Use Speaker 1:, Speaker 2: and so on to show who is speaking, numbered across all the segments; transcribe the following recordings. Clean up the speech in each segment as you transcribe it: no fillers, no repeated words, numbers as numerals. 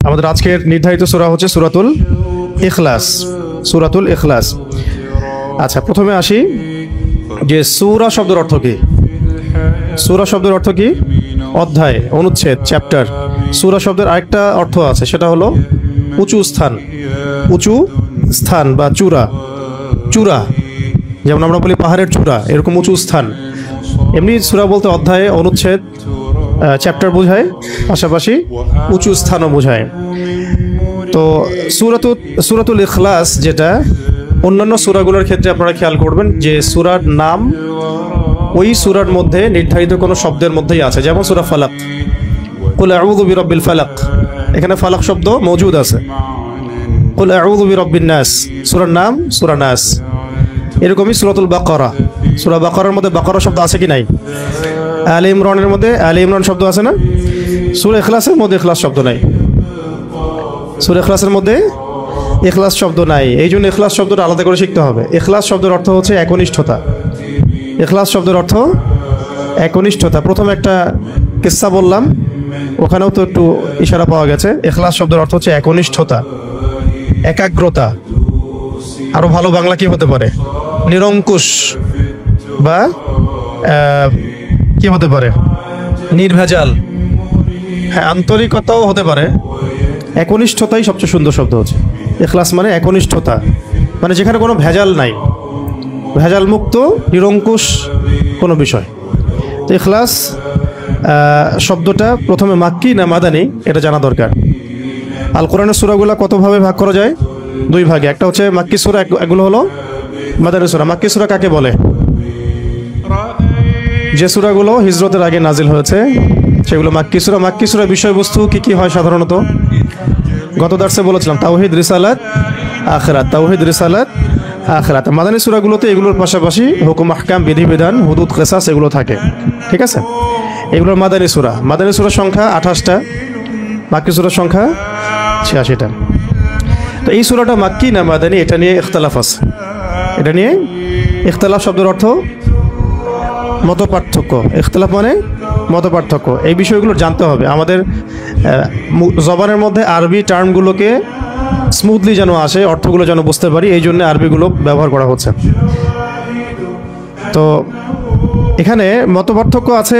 Speaker 1: আমাদের আজকের নির্ধারিত সূরা হচ্ছে সূরাতুল ইখলাস। সূরাতুল ইখলাস। আচ্ছা, প্রথমে আসি যে সূরা শব্দের অর্থ কি। সূরা শব্দের অর্থ কি? অধ্যায়, অনুচ্ছেদ, চ্যাপ্টার। সূরা শব্দের আরেকটা অর্থ আছে, সেটা হলো উঁচু স্থান। উঁচু স্থান বা চূড়া। চূড়া যেমন আমরা বলি পাহাড়ের চূড়া, এরকম উঁচু স্থান। এমনি সূরা বলতে অধ্যায়, অনুচ্ছেদ, চ্যাপ্টার বোঝায়, পাশাপাশি উঁচু স্থানও বোঝায়। তো সূরাতুল ইখলাস যেটা, অন্যান্য সূরাগুলোর ক্ষেত্রে আপনারা খেয়াল করবেন যে সূরার নাম ওই সূরার মধ্যে নির্ধারিত কোনো শব্দের মধ্যেই আছে। যেমন সূরা ফালাক, কুল আউযু বিরাব্বিল ফালাক, এখানে ফালাক শব্দ মওজুদ আছে। কুল আউযু বিরাব্বিন নাস, সূরার নাম সূরা নাস। এরকমই সূরাতুল বাকারা, সূরা বাকারার মধ্যে বাকারা শব্দ আছে কি নাই? আলে ইমরানের মধ্যে আলে ইমরান শব্দ আছে না? সূরা ইখলাসের মধ্যে ইখলাস শব্দ নাই। সূরা ইখলাসের মধ্যে ইখলাস শব্দ নাই। এই জন্য ইখলাস শব্দটা আলাদা করে শিখতে হবে। ইখলাস শব্দের অর্থ হচ্ছে একনিষ্ঠতা। ইখলাস শব্দের অর্থ একনিষ্ঠতা। প্রথম একটা কিস্সা বললাম, ওখানেও তো একটু ইশারা পাওয়া গেছে। ইখলাস শব্দের অর্থ হচ্ছে একনিষ্ঠতা, একাগ্রতা। আরো ভালো বাংলা কি হতে পারে? নিরঙ্কুশ বা কি হতে পারে? নির্ভেজাল। হ্যাঁ, আন্তরিকতাও হতে পারে। একনিষ্ঠতাই সবচেয়ে সুন্দর শব্দ হচ্ছে। ইখলাস মানে একনিষ্ঠতা, মানে যেখানে কোনো ভেজাল নাই, ভেজাল মুক্ত, নিরঙ্কুশ কোনো বিষয়। তো ইখলাস শব্দটা প্রথমে মাক্কি না মাদানি এটা জানা দরকার। আল কোরআনের সূরাগুলো কতভাবে ভাগ করা যায়? দুই ভাগে। একটা হচ্ছে মাক্কি সূরা, এগুলো হলো মাদানি সূরা। মাক্কি সূরা কাকে বলে? যে সূরাগুলো হিজরতের আগে নাজিল হয়েছে সেগুলো মাক্কি সূরা। মাক্কি সূরার বিষয়বস্তু কি কি হয় সাধারণত? গত দার্সে বলেছিলাম তাওহীদ, রিসালাত, আখিরাত। তাওহীদ, রিসালাত, আখিরাত। মাদানী সূরাগুলোতে এগুলোর পাশাপাশি হুকুম, আহকাম, বিধিবিধান, হুদুদ, কিসাস এগুলো থাকে। ঠিক আছে, এগুলোর মাদানী সূরা। মাদানী সূরার সংখ্যা 28টা, মাক্কি সূরার সংখ্যা 86টা। তো এই সূরাটা মাক্কি না মাদানী এটা নিয়ে ইখতিলাফ আছে। এটা নিয়ে ইখতিলাফ শব্দের অর্থ মত পার্থক্য। ইখতিলাফ মানে মত পার্থক্য। এই বিষয়গুলো জানতে হবে। আমাদের জবানের মধ্যে আরবি টার্মগুলোকে স্মুথলি যেন আসে, অর্থগুলো যেন বুঝতে পারি, এই জন্য আরবিগুলো ব্যবহার করা হচ্ছে। তো এখানে মত পার্থক্য আছে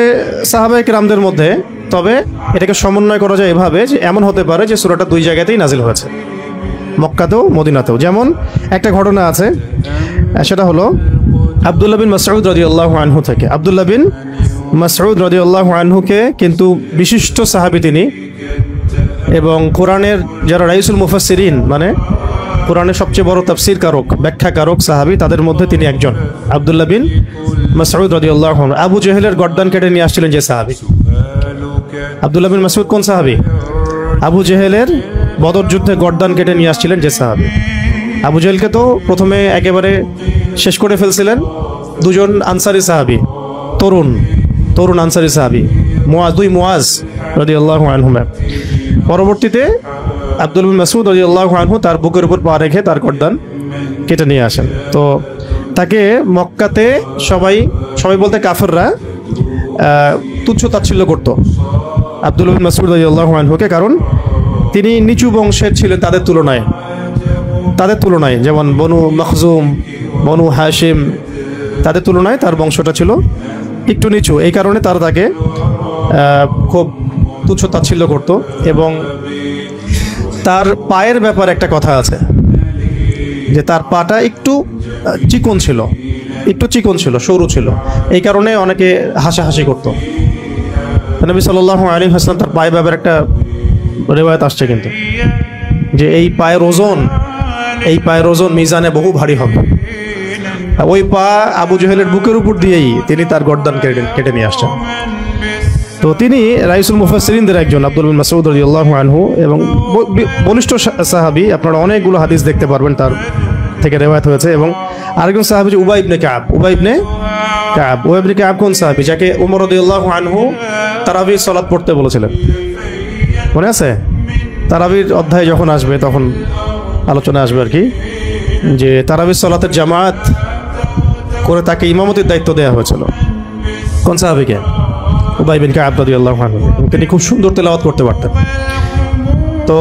Speaker 1: সাহাবায়ে কেরামদের মধ্যে, তবে এটাকে সমন্বয় করা যায় এভাবে যে এমন হতে পারে যে সূরাটা দুই জায়গাতেই নাজিল হয়েছে, মক্কাতেও মদিনাতেও। যেমন একটা ঘটনা আছে, সেটা হলো আব্দুল্লাহ বিন মাসউদ রাদিয়াল্লাহু আনহু থেকে। আব্দুল্লাহ বিন মাসউদ রাদিয়াল্লাহু আনহুকে কিন্তু বিশিষ্ট সাহাবী তিনি, এবং কোরআনের যারা রাইসুল মুফাসসিরিন মানে কোরআনের সবচেয়ে বড় তাফসীর কারক, ব্যাখ্যাকারক সাহাবী, তাদের মধ্যে তিনি একজন। আব্দুল্লাহ বিন মাসউদ রাদিয়াল্লাহু আনহু আবু জেহেলের গর্দান কেটে নিয়ে আসছিলেন যে সাহাবী। আব্দুল্লাহ বিন মাসউদ কোন সাহাবী? আবু জেহেলের বদর যুদ্ধে গর্দান কেটে নিয়ে আসছিলেন যে সাহাবী। আবু জেহেলকে তো প্রথমে একেবারে শেষ করে ফেলছিলেন দুজন আনসারী সাহাবী, তরুণ আনসারী সাহাবী, মুআজ রাদিয়াল্লাহু আনহুমা। পরবর্তীতে আব্দুল্লাহ বিন মাসউদ রাদিয়াল্লাহু আনহু তার বুকের উপর পা রেখে তার গর্দান কেটে নিয়ে আসেন। তো তাকে মক্কাতে সবাই বলতে কাফেররা তুচ্ছ তাচ্ছিল্য করত আব্দুল্লাহ বিন মাসউদ রাদিয়াল্লাহু আনহুকে, কারণ তিনি নিচু বংশের ছিলেন তাদের তুলনায়। যেমন বনু মখজুম, বনু হাশিম, তাদের তুলনায় তার বংশটা ছিল একটু নিচু। এই কারণে তারা তাকে খুব তুচ্ছ তাচ্ছিল্য করত। এবং তার পায়ের ব্যাপারে একটা কথা আছে যে তার পাটা একটু চিকন ছিল, সরু ছিল। এই কারণে অনেকে হাসাহাসি করত। নবী সাল্লাল্লাহু আলাইহি ওয়াসাল্লাম তার পায়ের ব্যাপারে একটা রিওয়ায়াত আসছে কিন্তু, যে এই পায়ের ওজন মিজানে বহু ভারী হবে। ওই পা আবু জেহেলের বুকের উপর দিয়েই তিনি তার গর্দান কেটে নিয়ে আসছেন। তো তিনি রাইসুল মুফাসসিরিনদের একজন, আব্দুল্লাহ বিন মাসউদ রাদিয়াল্লাহু আনহু, এবং বলিষ্ঠ সাহাবী। আপনারা অনেকগুলো হাদিস দেখতে পারবেন তার থেকে রিওয়ায়াত হয়েছে। এবং আরেকজন সাহাবী যে উবাই ইবনে কাব কোন সাহাবী? যাকে ওমর রাদিয়াল্লাহু আনহু তারাবির সালাত পড়তে বলেছিলেন, মনে আছে? তারাবির অধ্যায় যখন আসবে তখন আলোচনা আসবে আর কি, যে তারাবির সালাতের জামাত করে তাকে ইমামতির দায়িত্ব দেওয়া হয়েছিল। কোন সাহাবীকে? উবাই বিন কাব রাদিয়াল্লাহু আনহু। তিনি খুব সুন্দর তেলাওয়াত করতে পারতেন। তো